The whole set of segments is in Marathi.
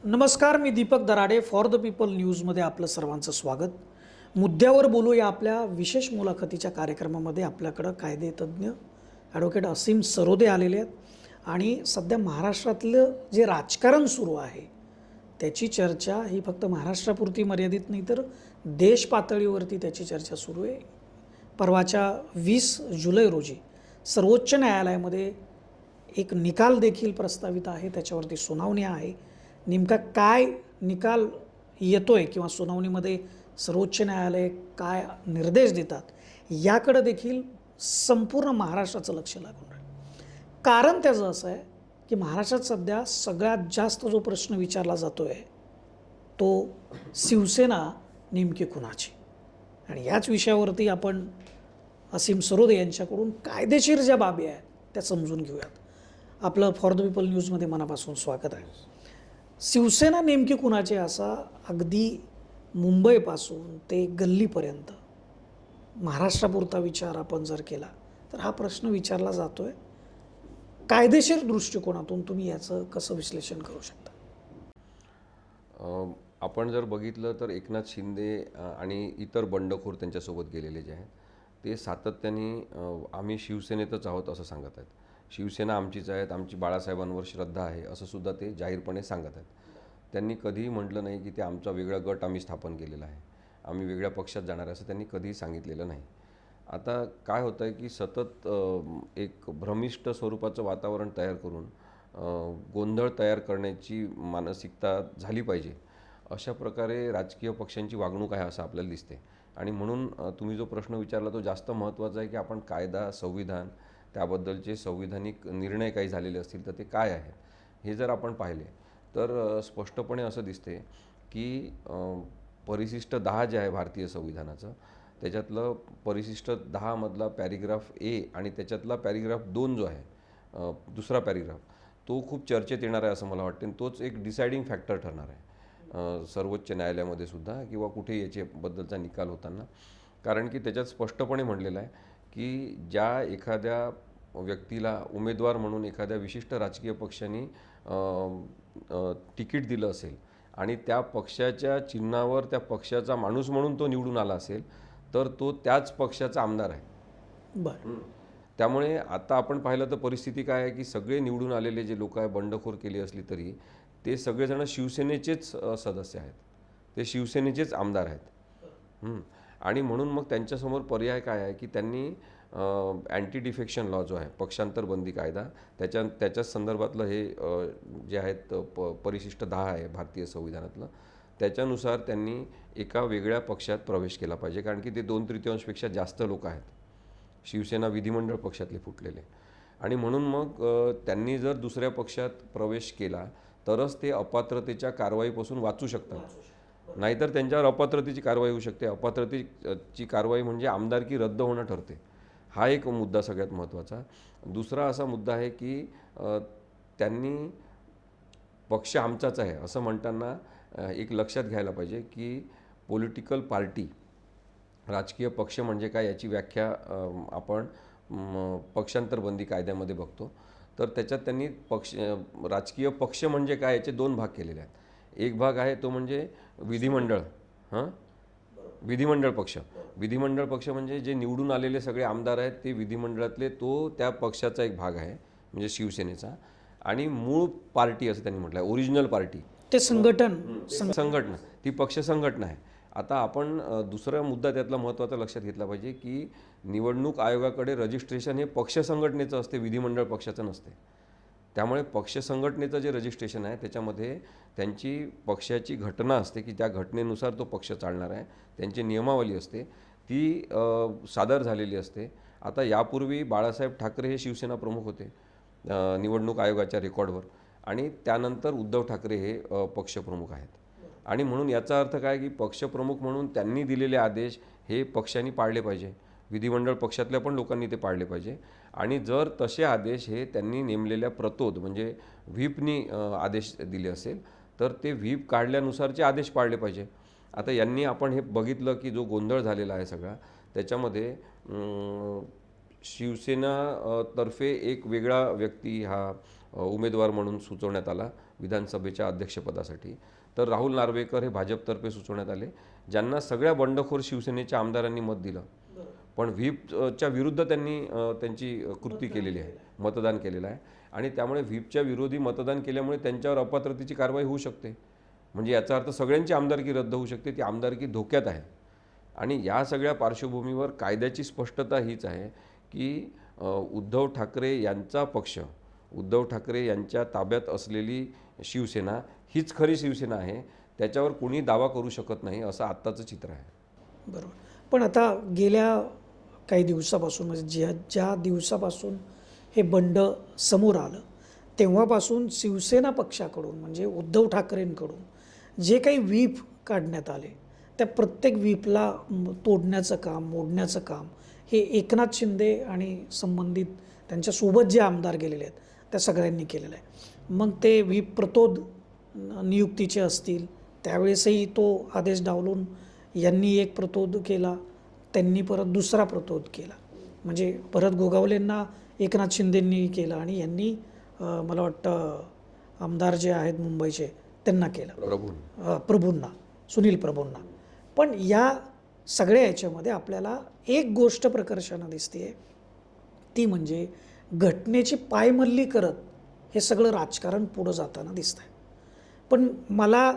नमस्कार, मी Deepak Darade for the people न्यूजमध्ये आपलं सर्वांचं स्वागत. मुद्द्यावर बोलूया आपल्या विशेष मुलाखतीच्या कार्यक्रमामध्ये आपल्याकडं कायदेतज्ञ ॲडव्होकेट असीम सरोदे आलेले आहेत आणि सध्या महाराष्ट्रातलं जे राजकारण सुरू आहे त्याची चर्चा ही फक्त महाराष्ट्रापुरती मर्यादित नाही तर देश पातळीवरती त्याची चर्चा सुरू आहे. परवाच्या 20 जुलै रोजी सर्वोच्च न्यायालयामध्ये एक निकाल देखील प्रस्तावित आहे, त्याच्यावरती सुनावणी आहे. नेमका काय निकाल येतोय किंवा सुनावणीमध्ये सर्वोच्च न्यायालय काय निर्देश देतात याकडे देखील संपूर्ण महाराष्ट्राचं लक्ष लागून राहील. कारण त्याचं असं आहे की महाराष्ट्रात सध्या सगळ्यात जास्त जो प्रश्न विचारला जातोय तो शिवसेना नेमकी कुणाची, आणि याच विषयावरती आपण असीम सरोदे यांच्याकडून कायदेशीर ज्या बाबी आहेत त्या समजून घेऊयात. आपलं फॉर द पीपल न्यूजमध्ये मनापासून स्वागत आहे. शिवसेना नेमकी कुणाची असा अगदी मुंबईपासून ते गल्लीपर्यंत महाराष्ट्रापुरता विचार आपण जर केला तर हा प्रश्न विचारला जातो आहे. कायदेशीर दृष्टिकोनातून तुम्ही याचं कसं विश्लेषण करू शकता? आपण जर बघितलं तर एकनाथ शिंदे आणि इतर बंडखोर त्यांच्यासोबत गेलेले जे आहेत ते सातत्याने आम्ही शिवसेनेतच आहोत असं सांगत आहेत. शिवसेना आमचीच आहेत, आमची बाळासाहेबांवर श्रद्धा आहे असं सुद्धा ते जाहीरपणे सांगत आहेत. त्यांनी कधीही म्हटलं नाही की ते आमचा वेगळा गट आम्ही स्थापन केलेला आहे, आम्ही वेगळ्या पक्षात जाणार आहे असं त्यांनी कधीही सांगितलेलं नाही. आता काय होतं आहे की सतत एक भ्रमिष्ट स्वरूपाचं वातावरण तयार करून गोंधळ तयार करण्याची मानसिकता झाली पाहिजे अशा प्रकारे राजकीय पक्षांची वागणूक आहे असं आपल्याला दिसते. आणि म्हणून तुम्ही जो प्रश्न विचारला तो जास्त महत्त्वाचा आहे की आपण कायदा, संविधान, त्याबद्दलचे संविधानिक निर्णय काही झालेले असतील तर ते काय आहेत हे जर आपण पाहिले तर स्पष्टपणे असं दिसते की परिशिष्ट 10 जे आहे भारतीय संविधानाचं त्याच्यातलं परिशिष्ट 10 मधला पॅरेग्राफ ए आणि त्याच्यातला पॅरेग्राफ 2 जो आहे दुसरा पॅरेग्राफ तो खूप चर्चेत येणार आहे असं मला वाटतं. आणि तोच एक डिसाइडिंग फॅक्टर ठरणार आहे सर्वोच्च न्यायालयामध्ये सुद्धा किंवा कुठे याच्याबद्दलचा निकाल होताना. कारण की त्याच्यात स्पष्टपणे म्हणलेलं आहे की ज्या एखाद्या व्यक्तीला उमेदवार म्हणून एखाद्या विशिष्ट राजकीय पक्षाने तिकीट दिलं असेल आणि त्या पक्षाच्या चिन्हावर त्या पक्षाचा माणूस म्हणून तो निवडून आला असेल तर तो त्याच पक्षाचा आमदार आहे. बरं, त्यामुळे आता आपण पाहिलं तर परिस्थिती काय आहे की सगळे निवडून आलेले जे लोक आहे बंडखोर केली असली तरी ते सगळेजण शिवसेनेचेच सदस्य आहेत, ते शिवसेनेचेच आमदार आहेत. आणि म्हणून मग त्यांच्यासमोर पर्याय काय आहे की त्यांनी अँटी डिफेक्शन लॉ जो आहे पक्षांतर बंदी कायदा त्याच्याच संदर्भातलं हे जे आहेत परिशिष्ट 10 आहे भारतीय संविधानातलं त्याच्यानुसार त्यांनी एका वेगळ्या पक्षात प्रवेश केला पाहिजे. कारण की ते 2/3पेक्षा जास्त लोक आहेत शिवसेना विधिमंडळ पक्षातले फुटलेले. आणि म्हणून मग त्यांनी जर दुसऱ्या पक्षात प्रवेश केला तरच ते अपात्रतेच्या कारवाईपासून वाचू शकतात, नाहीतर त्यांच्यावर अपात्रतेची कारवाई होऊ शकते. अपात्रतेची कारवाई म्हणजे आमदारकी रद्द होणं ठरते. हा एक मुद्दा सगळ्यात महत्त्वाचा. दुसरा असा मुद्दा आहे की त्यांनी पक्ष आमचाच आहे असं म्हणताना एक लक्षात घ्यायला पाहिजे की पॉलिटिकल पार्टी राजकीय पक्ष म्हणजे काय याची व्याख्या आपण पक्षांतरबंदी कायद्यामध्ये बघतो. तर त्याच्यात त्यांनी राजकीय पक्ष म्हणजे काय याचे 2 भाग केलेले आहेत. एक भाग आहे तो म्हणजे विधिमंडळ विधिमंडळ पक्ष. विधिमंडळ पक्ष म्हणजे जे निवडून आलेले सगळे आमदार आहेत ते विधिमंडळातले तो त्या पक्षाचा एक भाग आहे म्हणजे शिवसेनेचा. आणि मूळ पार्टी असं त्यांनी म्हटलं आहे, ओरिजिनल पार्टी ते संघटना ती पक्ष संघटना आहे. आता आपण दुसरा मुद्दा त्यातला महत्त्वाचा लक्षात घेतला पाहिजे की निवडणूक आयोगाकडे रजिस्ट्रेशन हे पक्ष संघटनेचं असते, विधिमंडळ पक्षाचं नसते. त्यामुळे पक्ष संघटनेचं जे रजिस्ट्रेशन आहे त्याच्यामध्ये त्यांची पक्षाची घटना असते की त्या घटनेनुसार तो पक्ष चालणार आहे, त्यांची नियमावली असते ती सादर झालेली असते. आता यापूर्वी बाळासाहेब ठाकरे हे शिवसेना प्रमुख होते निवडणूक आयोगाच्या रेकॉर्डवर, आणि त्यानंतर उद्धव ठाकरे हे पक्षप्रमुख आहेत. आणि म्हणून याचा अर्थ काय की पक्षप्रमुख म्हणून त्यांनी दिलेले आदेश हे पक्षांनी पाळले पाहिजे, विधिमंडळ पक्षातल्या पण लोकांनी ते पाळले पाहिजे. आणि जर तसे आदेश हे त्यांनी नेमलेल्या प्रतोद म्हणजे व्हीपनी आदेश दिले असेल तर ते व्हीप काढल्यानुसारचे आदेश पाळले पाहिजे. आता यांनी आपण हे बघितलं की जो गोंधळ झालेला आहे सगळा त्याच्यामध्ये शिवसेना तर्फे एक वेगळा व्यक्ती हा उमेदवार म्हणून सुचवण्यात आला विधानसभेच्या अध्यक्षपदासाठी. तर राहुल नार्वेकर हे भाजपतर्फे सुचवण्यात आले, ज्यांना सगळ्या बंडखोर शिवसेनेच्या आमदारांनी मत दिलं, पण व्हीपच्या विरुद्ध त्यांनी त्यांची कृती केलेली आहे, मतदान केलेलं आहे. आणि त्यामुळे व्हीपच्या विरोधी मतदान केल्यामुळे त्यांच्यावर अपात्रतेची कारवाई होऊ शकते. म्हणजे याचा अर्थ सगळ्यांची आमदारकी रद्द होऊ शकते, ती आमदारकी धोक्यात आहे. आणि या सगळ्या पार्श्वभूमीवर कायद्याची स्पष्टता हीच आहे की उद्धव ठाकरे यांचा पक्ष, उद्धव ठाकरे यांच्या ताब्यात असलेली शिवसेना हीच खरी शिवसेना आहे, त्याच्यावर कोणी दावा करू शकत नाही, असं आत्ताचं चित्र आहे. बरोबर. पण आता गेल्या काही दिवसापासून म्हणजे ज्या दिवसापासून हे बंड समोर आलं तेव्हापासून शिवसेना पक्षाकडून म्हणजे उद्धव ठाकरेंकडून जे काही व्हीप काढण्यात आले त्या प्रत्येक व्हीपला तोडण्याचं काम, मोडण्याचं काम हे एकनाथ शिंदे आणि संबंधित त्यांच्यासोबत जे आमदार गेलेले आहेत त्या सगळ्यांनी केलेलं आहे. मग ते व्हीप प्रतोद नियुक्तीचे असतील, त्यावेळेसही तो आदेश डावलून यांनी एक प्रतोद केला, त्यांनी परत दुसरा प्रतोद केला. म्हणजे भरत गोगावलेंना एकनाथ शिंदेंनी केलं आणि यांनी मला वाटतं आमदार जे आहेत मुंबईचे त्यांना केलं, प्रभूंना, सुनील प्रभूंना. पण या सगळ्या याच्यामध्ये आपल्याला एक गोष्ट प्रकर्षानं दिसते, ती म्हणजे घटनेची पायमल्ली करत हे सगळं राजकारण पुढं जाताना दिसतं आहे. पण मला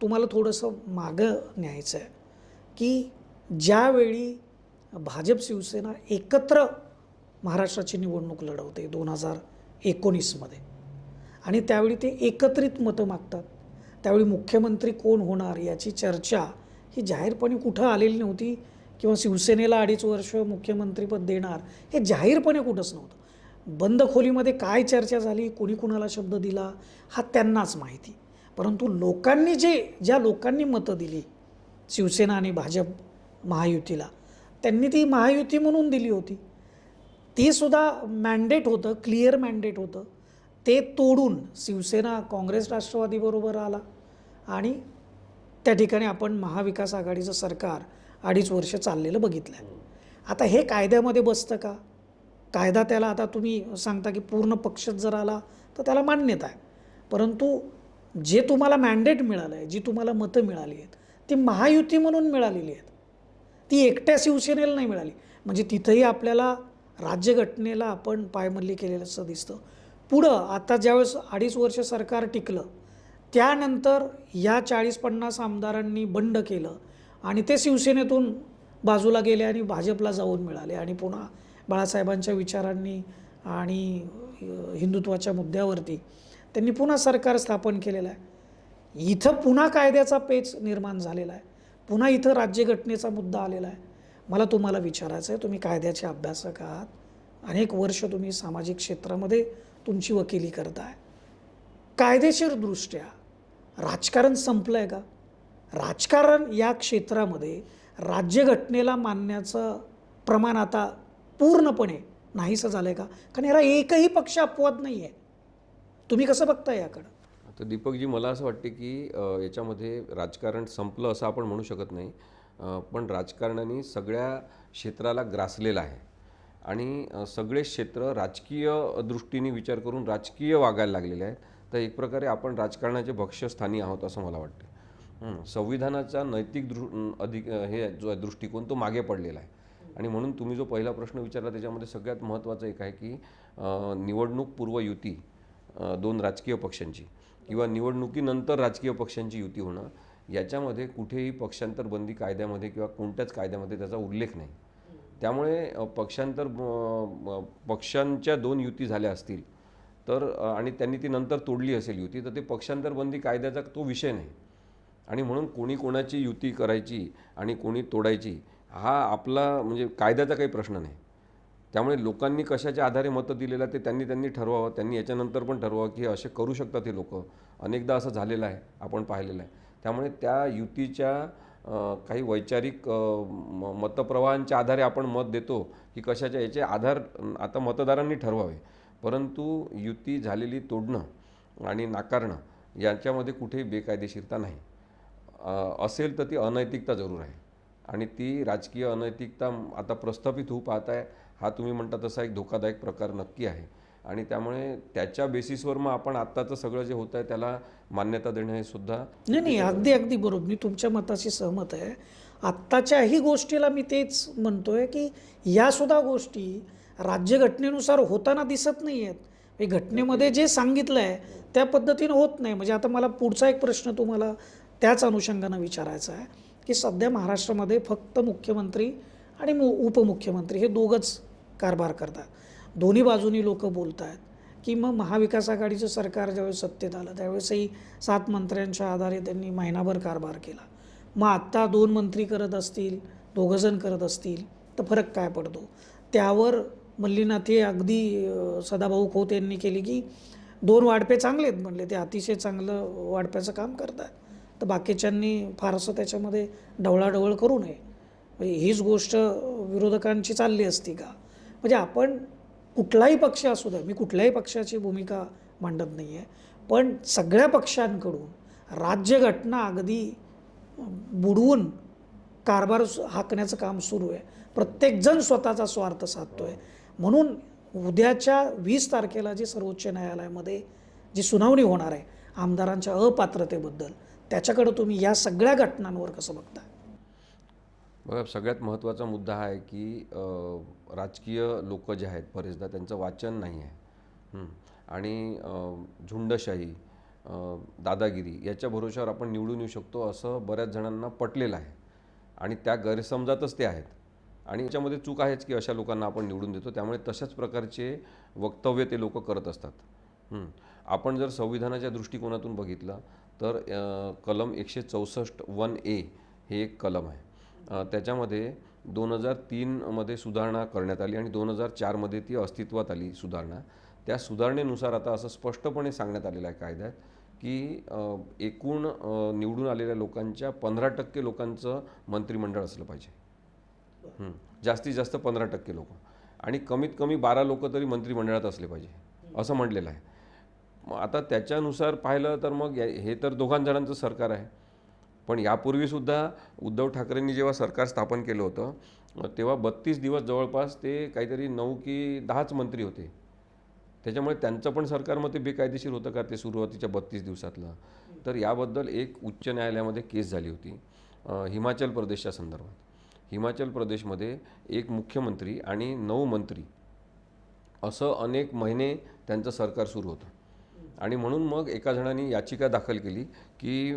तुम्हाला थोडंसं मागं न्यायचं आहे की ज्यावेळी भाजप शिवसेना एकत्र महाराष्ट्राची निवडणूक लढवते 2019मध्ये आणि त्यावेळी ते एकत्रित मतं मागतात, त्यावेळी मुख्यमंत्री कोण होणार याची चर्चा ही जाहीरपणे कुठं आलेली नव्हती किंवा शिवसेनेला 2.5 वर्ष मुख्यमंत्रीपद देणार हे जाहीरपणे कुठंच नव्हतं. बंद खोलीमध्ये काय चर्चा झाली, कोणी कुणाला शब्द दिला हा त्यांनाच माहिती. परंतु लोकांनी ज्या लोकांनी मतं दिली शिवसेना आणि भाजप महायुतीला, त्यांनी ती महायुती म्हणून दिली होती. ती सुद्धा मॅन्डेट होतं, क्लिअर मॅन्डेट होतं. ते तोडून शिवसेना काँग्रेस राष्ट्रवादीबरोबर आला आणि त्या ठिकाणी आपण महाविकास आघाडीचं सरकार 2.5 वर्ष चाललेलं बघितलं आहे. आता हे कायद्यामध्ये बसतं का? कायदा त्याला आता तुम्ही सांगता की पूर्ण पक्षच जर आला तर त्याला मान्यता आहे, परंतु जे तुम्हाला मॅन्डेट मिळालं आहे, जी तुम्हाला मतं मिळाली आहेत ती महायुती म्हणून मिळालेली आहेत, ती एकट्या शिवसेनेला नाही मिळाली. म्हणजे तिथंही आपल्याला राज्यघटनेला आपण पायमल्ली केलेलं असं दिसतं. पुढं आता ज्यावेळेस 2.5 वर्ष सरकार टिकलं त्यानंतर या 40-50 आमदारांनी बंड केलं आणि ते शिवसेनेतून बाजूला गेले आणि भाजपला जाऊन मिळाले आणि पुन्हा बाळासाहेबांच्या विचारांनी आणि हिंदुत्वाच्या मुद्द्यावरती त्यांनी पुन्हा सरकार स्थापन केलेलं आहे. इथं पुन्हा कायद्याचा पेच निर्माण झालेला आहे, पुन्हा इथं राज्यघटनेचा मुद्दा आलेला आहे. मला तुम्हाला विचारायचं आहे, तुम्ही कायद्याचे अभ्यासक आहात, अनेक वर्ष तुम्ही सामाजिक क्षेत्रामध्ये तुमची वकिली करताय, कायदेशीरदृष्ट्या राजकारण संपलं आहे का? राजकारण या क्षेत्रामध्ये राज्यघटनेला मानण्याचं प्रमाण आता पूर्णपणे नाहीसं झालं आहे का? कारण याला एकही पक्ष अपवाद नाही आहे. तुम्ही कसं बघताय याकडं? तर दीपकजी, मला असं वाटते की याच्यामध्ये राजकारण संपलं असं आपण म्हणू शकत नाही, पण राजकारणाने सगळ्या क्षेत्राला ग्रासलेलं आहे आणि सगळे क्षेत्र राजकीय दृष्टीने विचार करून राजकीय वागायला लागलेले आहेत. तर एक प्रकारे आपण राजकारणाचे भक्ष्यस्थानी आहोत असं मला वाटतं. संविधानाचा नैतिक हे जो दृष्टिकोन तो मागे पडलेला आहे आणि म्हणून तुम्ही जो पहिला प्रश्न विचारला त्याच्यामध्ये सगळ्यात महत्त्वाचं एक आहे की निवडणूक युती 2 राजकीय पक्षांची किंवा निवडणुकीनंतर राजकीय पक्षांची युती होणं, याच्यामध्ये कुठेही पक्षांतर बंदी कायद्यामध्ये किंवा कोणत्याच कायद्यामध्ये त्याचा उल्लेख नाही. त्यामुळे पक्षांच्या 2 युती झाल्या असतील तर आणि त्यांनी ती नंतर तोडली असेल युती, तर ते पक्षांतर बंदी कायद्याचा तो विषय नाही. आणि म्हणून कोणी कोणाची युती करायची आणि कोणी तोडायची हा आपला म्हणजे कायद्याचा काही प्रश्न नाही. त्यामुळे लोकांनी कशाच्या आधारे मतं दिलेलं ते त्यांनी ठरवावं. त्यांनी याच्यानंतर पण ठरवावं की असे करू शकतात हे लोक. अनेकदा असं झालेलं आहे, आपण पाहिलेलं आहे. त्यामुळे त्या युतीच्या काही वैचारिक मतप्रवाहांच्या आधारे आपण मत देतो की कशाच्या याचे आधार आता मतदारांनी ठरवावे. परंतु युती झालेली तोडणं आणि नाकारणं याच्यामध्ये कुठेही बेकायदेशीरता नाही. असेल तर ती अनैतिकता जरूर आहे आणि ती राजकीय अनैतिकता आता प्रस्थापित होऊ पाहत आहे. हा तुम्ही म्हणता तसा एक धोकादायक प्रकार नक्की आहे. आणि त्यामुळे त्याच्या बेसिसवर मग आपण आत्ताचं सगळं जे होतं आहे त्याला मान्यता देणं हे सुद्धा नाही, अगदी अगदी बरोबर. मी तुमच्या मताशी सहमत आहे. आत्ताच्याही गोष्टीला मी तेच म्हणतोय की या सुद्धा गोष्टी राज्यघटनेनुसार होताना दिसत नाही आहेत. हे घटनेमध्ये जे सांगितलं आहे त्या पद्धतीनं होत नाही. म्हणजे आता मला पुढचा एक प्रश्न तुम्हाला त्याच अनुषंगानं विचारायचा आहे की सध्या महाराष्ट्रामध्ये फक्त मुख्यमंत्री आणि उपमुख्यमंत्री हे दोघंच कारभार करतात. दोन्ही बाजूनी लोक बोलत आहेत की मग महाविकास आघाडीचं सरकार ज्यावेळेस सत्तेत आलं त्यावेळेसही 7 मंत्र्यांच्या आधारे त्यांनी महिनाभर कारभार केला. मग आत्ता 2 मंत्री करत असतील, 2 जण करत असतील तर फरक काय पडतो? त्यावर मल्लीनाथ हे अगदी सदाभाऊ खोत यांनी केली की 2 वाढपे चांगले आहेत म्हणले, ते अतिशय चांगलं वाढप्याचं काम करत आहेत, तर बाकीच्यांनी फारसं त्याच्यामध्ये ढवळाढवळ करू नये. म्हणजे हीच गोष्ट विरोधकांची चालली असती का? म्हणजे आपण कुठलाही पक्ष असू द्या, मी कुठल्याही पक्षाची भूमिका मांडत नाही आहे, पण सगळ्या पक्षांकडून राज्यघटना अगदी बुडवून कारभार हाकण्याचं काम सुरू आहे. प्रत्येकजण स्वतःचा स्वार्थ साधतो आहे. म्हणून उद्याच्या 20 तारखेला जी सर्वोच्च न्यायालयामध्ये जी सुनावणी होणार आहे आमदारांच्या अपात्रतेबद्दल, त्याच्याकडं तुम्ही या सगळ्या घटनांवर कसं बघता? बघा, सगळ्यात महत्त्वाचा मुद्दा हा आहे की राजकीय लोक जे आहेत बरेचदा त्यांचं वाचन नाही आहे. आणि झुंडशाही, दादागिरी याच्या भरोश्यावर आपण निवडून येऊ शकतो असं बऱ्याच जणांना पटलेलं आहे आणि त्या गैरसमजातच ते आहेत. आणि याच्यामध्ये चूक आहेच की अशा लोकांना आपण निवडून देतो, त्यामुळे तशाच प्रकारचे वक्तव्य ते लोक करत असतात. आपण जर संविधानाच्या दृष्टिकोनातून बघितलं तर कलम 164(1)A हे एक कलम आहे. त्याच्यामध्ये 2003 सुधारणा करण्यात आली आणि 2004 ती अस्तित्वात आली सुधारणा. त्या सुधारणेनुसार आता असं स्पष्टपणे सांगण्यात आलेलं आहे कायद्यात की एकूण निवडून आलेल्या लोकांच्या 15% लोकांचं मंत्रिमंडळ असलं पाहिजे. जास्तीत जास्त 15% लोक आणि कमीत कमी 12 लोक तरी मंत्रिमंडळात असले पाहिजे असं म्हटलेलं आहे. मग आता त्याच्यानुसार पाहिलं तर मग हे तर दोघां जणांचं सरकार आहे. पण यापूर्वीसुद्धा उद्धव ठाकरेंनी जेव्हा सरकार स्थापन केलं होतं तेव्हा 32 दिवस जवळपास ते काहीतरी 9 की 10च मंत्री होते. त्याच्यामुळे त्यांचं पण सरकार मग ते बेकायदेशीर होतं का ते सुरुवातीच्या 32 दिवसातलं? तर याबद्दल एक उच्च न्यायालयामध्ये केस झाली होती हिमाचल प्रदेशच्या संदर्भात. हिमाचल प्रदेशमध्ये एक मुख्यमंत्री आणि 9 मंत्री असं अनेक महिने त्यांचं सरकार सुरू होतं. आणि म्हणून मग एका जणांनी याचिका दाखल केली की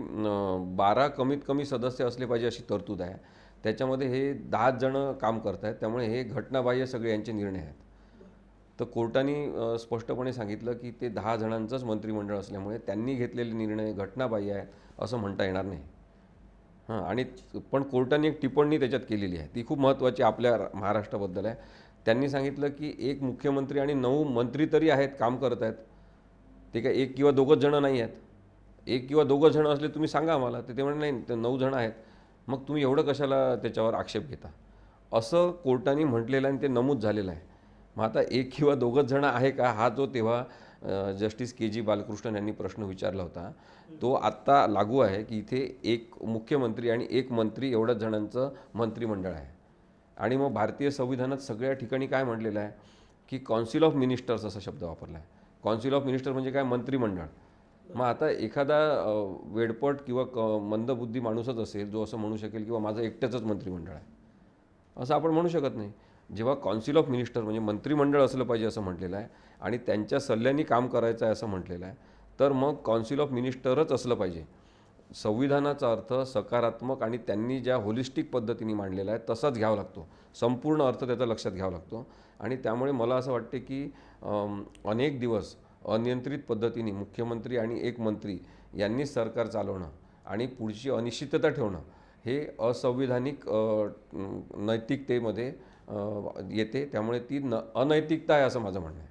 12 कमीत कमी सदस्य असले पाहिजे अशी तरतूद आहे. त्याच्यामध्ये हे 10 जण काम करत आहेत, त्यामुळे हे घटनाबाह्य सगळे यांचे निर्णय आहेत. तर कोर्टाने स्पष्टपणे सांगितलं की ते 10 जणांचंच मंत्रिमंडळ असल्यामुळे त्यांनी घेतलेले निर्णय घटनाबाह्य आहेत असं म्हणता येणार नाही. आणि पण कोर्टाने एक टिप्पणी त्याच्यात केलेली आहे, ती खूप महत्त्वाची आपल्या महाराष्ट्राबद्दल आहे. त्यांनी सांगितलं की एक मुख्यमंत्री आणि 9 मंत्री तरी आहेत, काम करत आहेत. ते काय 1 किंवा 2 जण नाही आहेत. 1 किंवा 2 जण असले तुम्ही सांगा आम्हाला. तर ते म्हणले नाही, ते 9 जण आहेत. मग तुम्ही एवढं कशाला त्याच्यावर आक्षेप घेता असं कोर्टाने म्हटलेलं आहे आणि ते नमूद झालेलं आहे. मग आता 1 किंवा 2 जण आहे का, हा जो तेव्हा जस्टिस के जी बालकृष्णन यांनी प्रश्न विचारला होता तो आत्ता लागू आहे की इथे एक मुख्यमंत्री आणि 1 मंत्री एवढ्याच जणांचं मंत्रिमंडळ आहे. आणि मग भारतीय संविधानात सगळ्या ठिकाणी काय म्हटलेलं आहे की कौन्सिल ऑफ मिनिस्टर्स असा शब्द वापरला आहे. कौन्सिल ऑफ मिनिस्टर म्हणजे काय, मंत्रिमंडळ. मग आता एखादा वेडपट किंवा मंदबुद्धी माणूसच असेल जो असं म्हणू शकेल किंवा माझं एकट्याचंच मंत्रिमंडळ आहे असं आपण म्हणू शकत नाही. जेव्हा कौन्सिल ऑफ मिनिस्टर म्हणजे मंत्रिमंडळ असलं पाहिजे असं म्हटलेलं आहे आणि त्यांच्या सल्ल्याने काम करायचं आहे असं म्हटलेलं आहे, तर मग कौन्सिल ऑफ मिनिस्टरच असलं पाहिजे. संविधानाचा अर्थ सकारात्मक आणि त्यांनी ज्या होलिस्टिक पद्धतीने मांडलेला आहे तसाच घ्यावा लागतो. संपूर्ण अर्थ त्याचा लक्षात घ्यावा लागतो. आणि त्यामुळे मला असं वाटते की अनेक दिवस अनियंत्रित पद्धतीने मुख्यमंत्री आणि 1 मंत्री यांनीच सरकार चालवणं आणि पुढची अनिश्चितता ठेवणं हे असंविधानिक नैतिकतेमध्ये येते. त्यामुळे ती अनैतिकता आहे असं माझं म्हणणं आहे.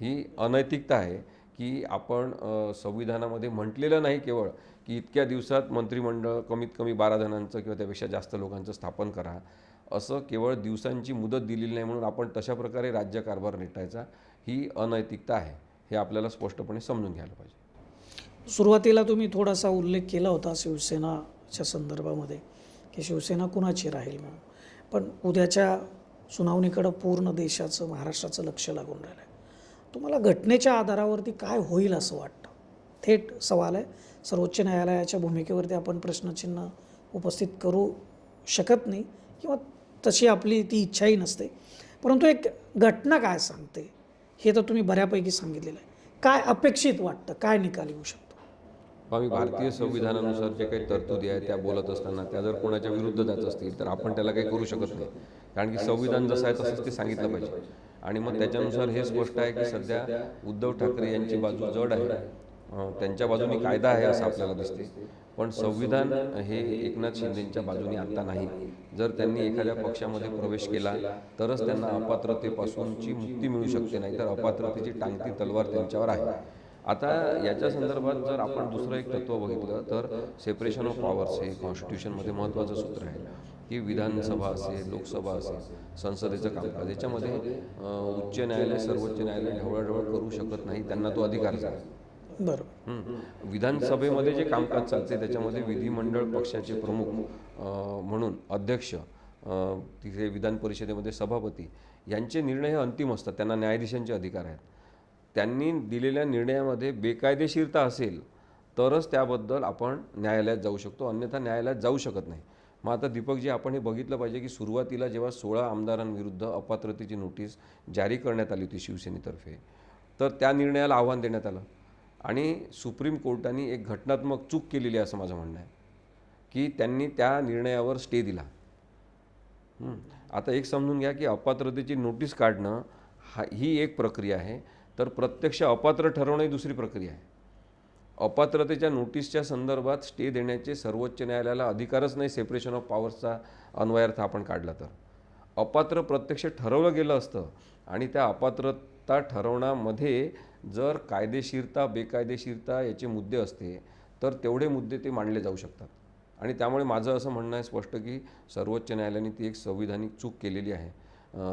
ही अनैतिकता आहे की आपण संविधानामध्ये म्हटलेलं नाही केवळ की इतक्या दिवसात मंत्रिमंडळ कमीत कमी 12 जणांचं किंवा त्यापेक्षा जास्त लोकांचं स्थापन करा, असं केवळ दिवसांची मुदत दिलेली नाही म्हणून आपण तशा प्रकारे राज्यकारभार नेटायचा, ही अनैतिकता आहे. हे आपल्याला स्पष्टपणे समजून घ्यायला पाहिजे. सुरुवातीला तुम्ही थोडासा उल्लेख केला होता शिवसेनाच्या संदर्भामध्ये की शिवसेना कुणाची राहील म्हणून, पण उद्याच्या सुनावणीकडं पूर्ण देशाचं, महाराष्ट्राचं लक्ष लागून राहिलं आहे. तुम्हाला घटनेच्या आधारावरती काय होईल असं वाटतं? थेट सवाल आहे. सर्वोच्च न्यायालयाच्या भूमिकेवरती आपण प्रश्नचिन्ह उपस्थित करू शकत नाही किंवा तशी आपली ती इच्छाही नसते. परंतु एक घटना काय सांगते हे तर तुम्ही बऱ्यापैकी सांगितलेलं आहे. काय अपेक्षित वाटतं? काय निकाल येऊ शकतो? आम्ही भारतीय संविधानानुसार जे काही तरतुदी आहे त्या बोलत असताना त्या जर कोणाच्या विरुद्ध जात असतील तर आपण त्याला काही करू शकत नाही. कारण की संविधान जसं आहे तसंच ते सांगितलं पाहिजे. आणि मग त्याच्यानुसार हे स्पष्ट आहे की सध्या उद्धव ठाकरे यांची बाजू जड आहे. त्यांच्या बाजूने कायदा आहे असं आपल्याला दिसते. पण संविधान हे एकनाथ शिंदेंच्या बाजूने आता नाही. जर त्यांनी एखाद्या पक्षामध्ये प्रवेश केला तरच त्यांना अपात्रतेपासूनची मुक्ती मिळू शकते, नाही तर अपात्रतेची टांगती तलवार त्यांच्यावर आहे. आता याच्या संदर्भात जर आपण दुसरं एक तत्त्व बघितलं तर सेपरेशन ऑफ पॉवर्स हे कॉन्स्टिट्यूशनमध्ये महत्त्वाचं सूत्र आहे की विधानसभा असेल, लोकसभा असेल, संसदेचं कामकाज याच्यामध्ये उच्च न्यायालय, सर्वोच्च न्यायालय ढवळाढवळ करू शकत नाही. त्यांना तो अधिकारच आहे. बरोबर. विधानसभेमध्ये जे कामकाज चालते त्याच्यामध्ये विधिमंडळ पक्षाचे प्रमुख म्हणून अध्यक्ष, तिथे विधान परिषदेमध्ये सभापती यांचे निर्णय हे अंतिम असतात. त्यांना न्यायाधीशांचे अधिकार आहेत. त्यांनी दिलेल्या निर्णयामध्ये बेकायदेशीरता असेल तरच त्याबद्दल आपण न्यायालयात जाऊ शकतो, अन्यथा न्यायालयात जाऊ शकत नाही. मग आता दीपकजी, आपण हे बघितलं पाहिजे की सुरुवातीला जेव्हा 16 आमदारांविरुद्ध अपात्रतेची नोटीस जारी करण्यात आली होती शिवसेनेतर्फे, तर त्या निर्णयाला आव्हान देण्यात आलं आणि सुप्रीम कोर्टाने एक घटनात्मक चूक केलेली आहे असं माझं म्हणणं आहे की त्यांनी त्या निर्णयावर स्टे दिला. आता एक समजून घ्या की अपात्रतेची नोटीस काढणं ही एक प्रक्रिया आहे, तर प्रत्यक्ष अपात्र ठरवणं ही दुसरी प्रक्रिया आहे. अपात्रतेच्या नोटीसच्या संदर्भात स्टे देण्याचे सर्वोच्च न्यायालयाला अधिकारच नाही. सेपरेशन ऑफ पॉवर्सचा अन्वयार्थ आपण काढला तर अपात्र प्रत्यक्ष ठरवलं गेलं असतं आणि त्या अपात्रता ठरवण्यामध्ये जर कायदेशीरता, बेकायदेशीरता याचे मुद्दे असते तर तेवढे मुद्दे ते मांडले जाऊ शकतात. आणि त्यामुळे माझं असं म्हणणं आहे स्पष्ट की सर्वोच्च न्यायालयाने ती एक संविधानिक चूक केलेली आहे.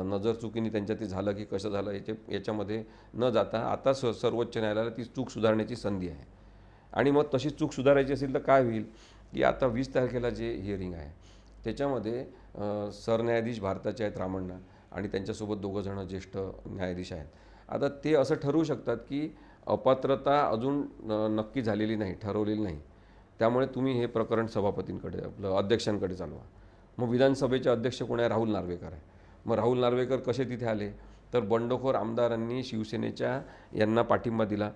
नजर चुकीने त्यांच्या ते झालं की कसं झालं याच्यामध्ये न जाता आता सर्वोच्च न्यायालयाला ती चूक सुधारण्याची संधी आहे. आणि मग तशी चूक सुधारायची असेल तर काय होईल की आता 20 तारखेला जे हिअरिंग आहे त्याच्यामध्ये सरन्यायाधीश भारताचे आहेत रामण्णा आणि त्यांच्यासोबत 2 जण ज्येष्ठ न्यायाधीश आहेत. आता ते असं ठरवू शकतात की अपात्रता अजून नक्की झालेली नाही, ठरवलेली नाही, त्यामुळे तुम्ही हे प्रकरण सभापतींकडे, आपलं अध्यक्षांकडे चालवा. मग विधानसभेचे अध्यक्ष कोण आहे? राहुल नार्वेकर आहे. मग राहुल नार्वेकर कसे तिथे आले तर बंडखोर आमदारांनी शिवसेनेच्या यांना पाठिंबा दिला,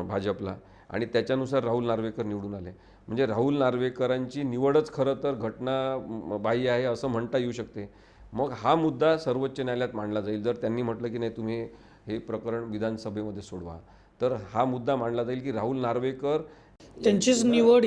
भाजपला, आणि त्याच्यानुसार राहुल नार्वेकर निवडून आले. म्हणजे राहुल नार्वेकरांची निवडच खरं तर घटनाबाह्य आहे असं म्हणता येऊ शकते. मग हा मुद्दा सर्वोच्च न्यायालयात मांडला जाईल. जर त्यांनी म्हटलं की नाही तुम्ही हे प्रकरण विधानसभेमध्ये सोडवा, तर हा मुद्दा मांडला जाईल की राहुल नार्वेकर त्यांचीच निवड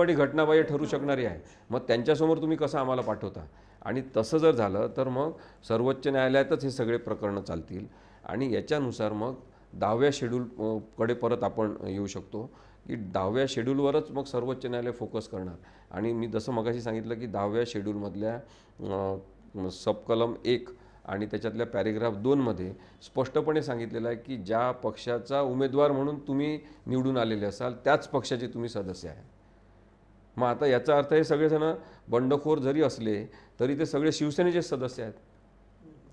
ही घटनाबाह्य ठरू शकणारी आहे. मग त्यांच्यासमोर तुम्ही कसं आम्हाला पाठवता? आणि तसं जर झालं तर मग सर्वोच्च न्यायालयातच हे सगळे प्रकरणं चालतील आणि याच्यानुसार मग 10व्या शेड्यूलकडे परत आपण येऊ शकतो की 10व्या शेड्यूलवरच मग सर्वोच्च न्यायालय फोकस करणार. आणि मी जसं मगाशी सांगितलं की 10व्या शेड्यूलमधल्या सबकलम 1 आणि त्याच्यातल्या पॅरेग्राफ 2मध्ये स्पष्टपणे सांगितलेलं आहे की ज्या पक्षाचा उमेदवार म्हणून तुम्ही निवडून आलेले असाल त्याच पक्षाचे तुम्ही सदस्य आहे. मग आता याचा अर्थ हे सगळेजण बंडखोर जरी असले तरी ते सगळे शिवसेनेचे सदस्य आहेत.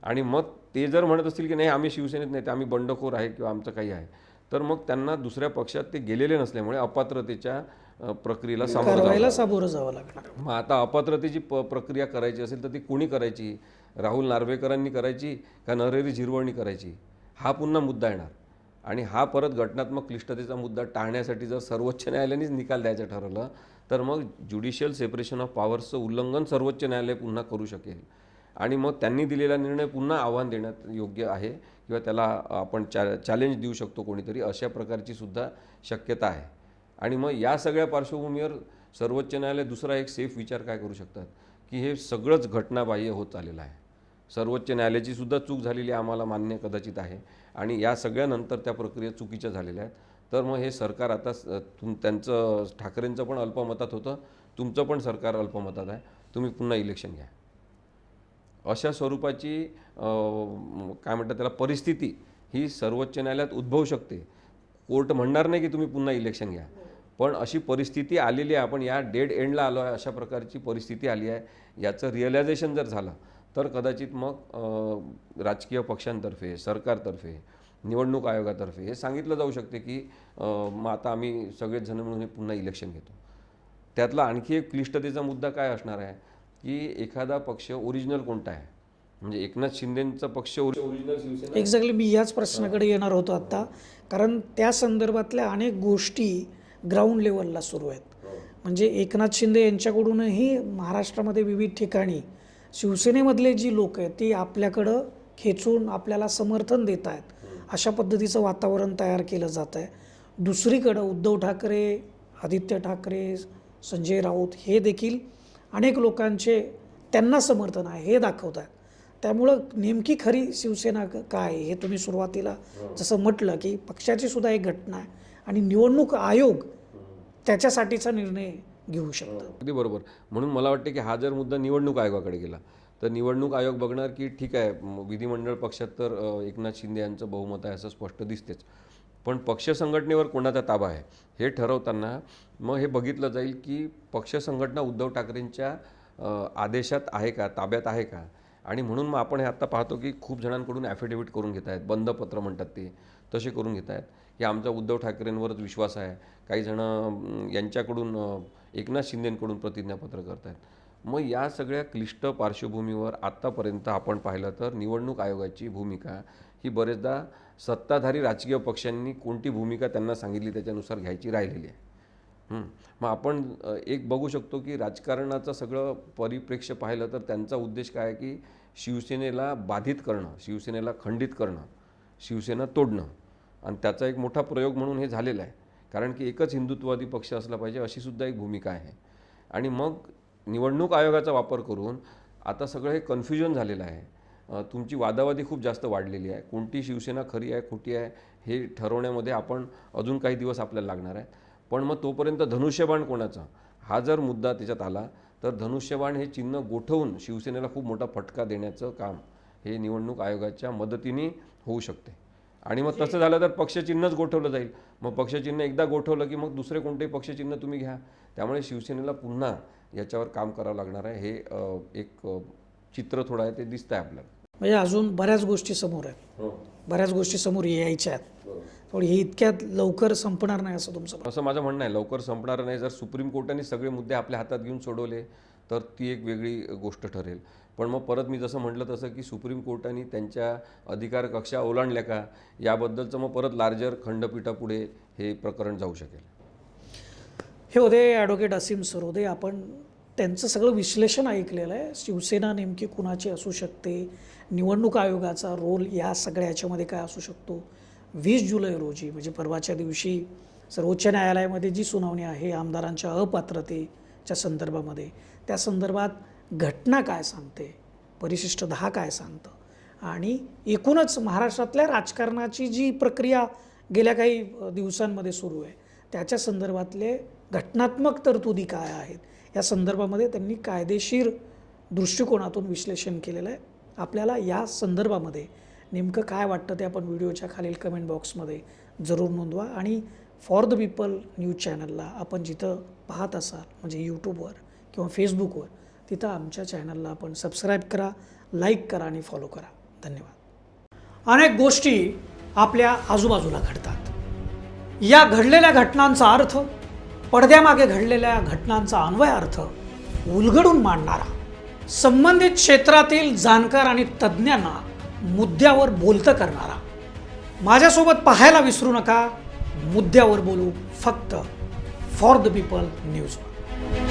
आणि मग ते जर म्हणत असतील की नाही आम्ही शिवसेनेत नाही, ते आम्ही बंडखोर आहे किंवा आमचं काही आहे, तर मग त्यांना दुसऱ्या पक्षात ते गेलेले नसल्यामुळे अपात्रतेच्या प्रक्रियेला सामोरं जावं लागणार. मग आता अपात्रतेची प्रक्रिया करायची असेल तर ती कोणी करायची? राहुल नार्वेकरांनी करायची का नरहरी झिरवळनी करायची? हा पुन्हा मुद्दा येणार. आणि हा परत घटनात्मक क्लिष्टतेचा मुद्दा टाळण्यासाठी जर सर्वोच्च न्यायालयानेच निकाल द्यायचं ठरवलं तर मग ज्युडिशियल सेपरेशन ऑफ पॉवर्सचं उल्लंघन सर्वोच्च न्यायालय पुन्हा करू शकेल. आणि मग त्यांनी दिलेला निर्णय पुन्हा आव्हान देण्यात योग्य आहे किंवा त्याला आपण चॅलेंज देऊ शकतो कोणीतरी, अशा प्रकारची सुद्धा शक्यता आहे. आणि मग या सगळ्या पार्श्वभूमीवर सर्वोच्च न्यायालय दुसरा एक सेफ विचार काय करू शकतात की हे सगळंच घटनाबाह्य होत चाललेलं आहे. सर्वोच्च न्यायालयाची सुद्धा चूक झालेली आहे, आम्हाला मान्य कदाचित आहे, आणि या सगळ्यानंतर त्या प्रक्रिया चुकीच्या झालेल्या आहेत. तर मग हे सरकार आता त्यांचं ठाकरेंचं पण अल्पमतात होतं, तुमचं पण सरकार अल्पमतात आहे, तुम्ही पुन्हा इलेक्शन घ्या, अशा स्वरूपाची काय म्हणतात त्याला परिस्थिती ही सर्वोच्च न्यायालयात उद्भवू शकते. कोर्ट म्हणणार नाही की तुम्ही पुन्हा इलेक्शन घ्या, पण अशी परिस्थिती आलेली आहे. आपण या डेड एंडला आलो आहे, अशा प्रकारची परिस्थिती आली आहे. याचं रिअलायझेशन जर झालं तर कदाचित मग राजकीय पक्षांतर्फे, सरकारतर्फे निवडणूक आयोगातर्फे हे सांगितलं जाऊ शकते की मग आता आम्ही सगळेच जण मिळून हे पुन्हा इलेक्शन घेतो. त्यातला आणखी एक क्लिष्टतेचा मुद्दा काय असणार आहे की एखादा पक्ष ओरिजिनल कोणता आहे, म्हणजे एकनाथ शिंदेचा पक्ष ओरिजिनल शिवसेना. एक्झॅक्टली मी याच प्रश्नाकडे येणार होतो आत्ता, कारण त्या संदर्भातल्या अनेक गोष्टी ग्राउंड लेवलला सुरू आहेत. म्हणजे एकनाथ शिंदे यांच्याकडूनही महाराष्ट्रामध्ये विविध ठिकाणी शिवसेनेमधले जी लोक आहेत ती आपल्याकडं खेचून आपल्याला समर्थन देत आहेत, अशा पद्धतीचं वातावरण तयार केलं जात आहे. दुसरीकडं उद्धव ठाकरे, आदित्य ठाकरे, संजय राऊत हे देखील अनेक लोकांचे त्यांना समर्थन आहे हे दाखवत आहेत. त्यामुळं नेमकी खरी शिवसेना काय हे तुम्ही सुरुवातीला जसं म्हटलं की पक्षाची सुद्धा एक घटना आहे आणि निवडणूक आयोग त्याच्यासाठीचा निर्णय घेऊ शकतो. अगदी बरोबर. म्हणून मला वाटते की हा जर मुद्दा निवडणूक आयोगाकडे गेला तर निवडणूक आयोग बघणार की ठीक आहे, विधिमंडळ पक्षात तर एकनाथ शिंदे यांचं बहुमत आहे असं स्पष्ट दिसतेच, पण पक्ष संघटनेवर कोणाचा ताबा आहे हे ठरवताना मग हे बघितलं जाईल की पक्ष संघटना उद्धव ठाकरेंच्या आदेशात आहे का, ताब्यात आहे का. आणि म्हणून मग आपण हे आत्ता पाहतो की खूप जणांकडून ॲफिडेव्हिट करून घेत आहेत, बंद पत्र म्हणतात ते, तसे करून घेत आहेत की आमचा उद्धव ठाकरेंवरच विश्वास आहे. काही जणं यांच्याकडून एकनाथ शिंदेंकडून प्रतिज्ञापत्र करत आहेत. मग या सगळ्या क्लिष्ट पार्श्वभूमीवर आत्तापर्यंत आपण पाहिलं तर निवडणूक आयोगाची भूमिका ही बरेचदा सत्ताधारी राजकीय पक्षांनी कोणती भूमिका त्यांना सांगितली त्याच्यानुसार घ्यायची राहिलेली आहे. मग आपण एक बघू शकतो की राजकारणाचं सगळं परिप्रेक्ष्य पाहिलं तर त्यांचा उद्देश काय आहे की शिवसेनेला बाधित करणं, शिवसेनेला खंडित करणं, शिवसेना तोडणं. आणि त्याचा एक मोठा प्रयोग म्हणून हे झालेला आहे, कारण की एकच हिंदुत्ववादी पक्ष असला पाहिजे अशी सुद्धा एक भूमिका आहे. आणि मग निवडणूक आयोगाचा वापर करून आता सगळं हे कन्फ्युजन झालेलं आहे. तुमची वादावादी खूप जास्त वाढलेली आहे. कोणती शिवसेना खरी आहे खोटी आहे हे ठरवण्यामध्ये आपण अजून काही दिवस आपल्याला लागणार आहे. पण मग तोपर्यंत धनुष्यबाण कोणाचा हा जर मुद्दा त्याच्यात आला तर धनुष्यबाण हे चिन्ह गोठवून शिवसेनेला खूप मोठा फटका देण्याचं काम हे निवडणूक आयोगाच्या मदतीने होऊ शकते. आणि मग तसं झालं तर पक्षचिन्हच गोठवलं जाईल. मग पक्षचिन्ह एकदा गोठवलं की मग दुसरे कोणतेही पक्षचिन्ह तुम्ही घ्या. त्यामुळे शिवसेनेला पुन्हा याच्यावर काम करावं लागणार आहे. हे एक चित्र थोडं आहे ते दिसतं आहे आपल्याला. म्हणजे अजून बऱ्याच गोष्टी समोर आहेत, बऱ्याच गोष्टी समोर यायच्या आहेत. थोडी ही इतक्यात लवकर संपणार नाही असं तुमचं असं माझं म्हणणं आहे. लवकर संपणार नाही. जर सुप्रीम कोर्टाने सगळे मुद्दे आपल्या हातात घेऊन सोडवले तर ती एक वेगळी गोष्ट ठरेल. पण मग परत मी जसं म्हटलं तसं की सुप्रीम कोर्टाने त्यांच्या अधिकार कक्षा ओलांडल्या का याबद्दलचं मग परत लार्जर खंडपीठापुढे हे प्रकरण जाऊ शकेल. हे होते ॲडव्होकेट असीम सरोदे. आपण त्यांचं सगळं विश्लेषण ऐकलेलं आहे. शिवसेना नेमकी कुणाची असू शकते, निवडणूक आयोगाचा रोल या सगळ्या याच्यामध्ये काय असू शकतो. 20 जुलै रोजी म्हणजे परवाच्या दिवशी सर्वोच्च न्यायालयामध्ये जी सुनावणी आहे आमदारांच्या अपात्रतेच्या संदर्भामध्ये, त्या संदर्भात घटना काय सांगते, परिशिष्ट 10 काय सांगतं आणि एकूणच महाराष्ट्रातल्या राजकारणाची जी प्रक्रिया गेल्या काही दिवसांमध्ये सुरू आहे त्याच्या संदर्भातले घटनात्मक तरतुदी काय आहेत या संदर्भामध्ये त्यांनी कायदेशीर दृष्टिकोनातून विश्लेषण केलेलं आहे. आपल्याला या संदर्भामध्ये नेमकं काय वाटतं ते आपण व्हिडिओच्या खालील कमेंट बॉक्समध्ये जरूर नोंदवा. आणि फॉर द पीपल न्यूज चॅनलला आपण जिथं पाहत असाल म्हणजे यूट्यूबवर किंवा फेसबुकवर तिथं आमच्या चॅनलला आपण सबस्क्राईब करा, लाईक करा आणि फॉलो करा. धन्यवाद. अनेक गोष्टी आपल्या आजूबाजूला घडतात. या घडलेल्या घटनांचा अर्थ, पडद्यामागे घडलेल्या घटनांचा अन्वय अर्थ उलगडून मांडणारा, संबंधित क्षेत्रातील जाणकार आणि तज्ज्ञांना मुद्द्यावर बोलतं करणारा. माझ्यासोबत पाहायला विसरू नका. मुद्द्यावर बोलू, फक्त फॉर द पीपल न्यूजवर.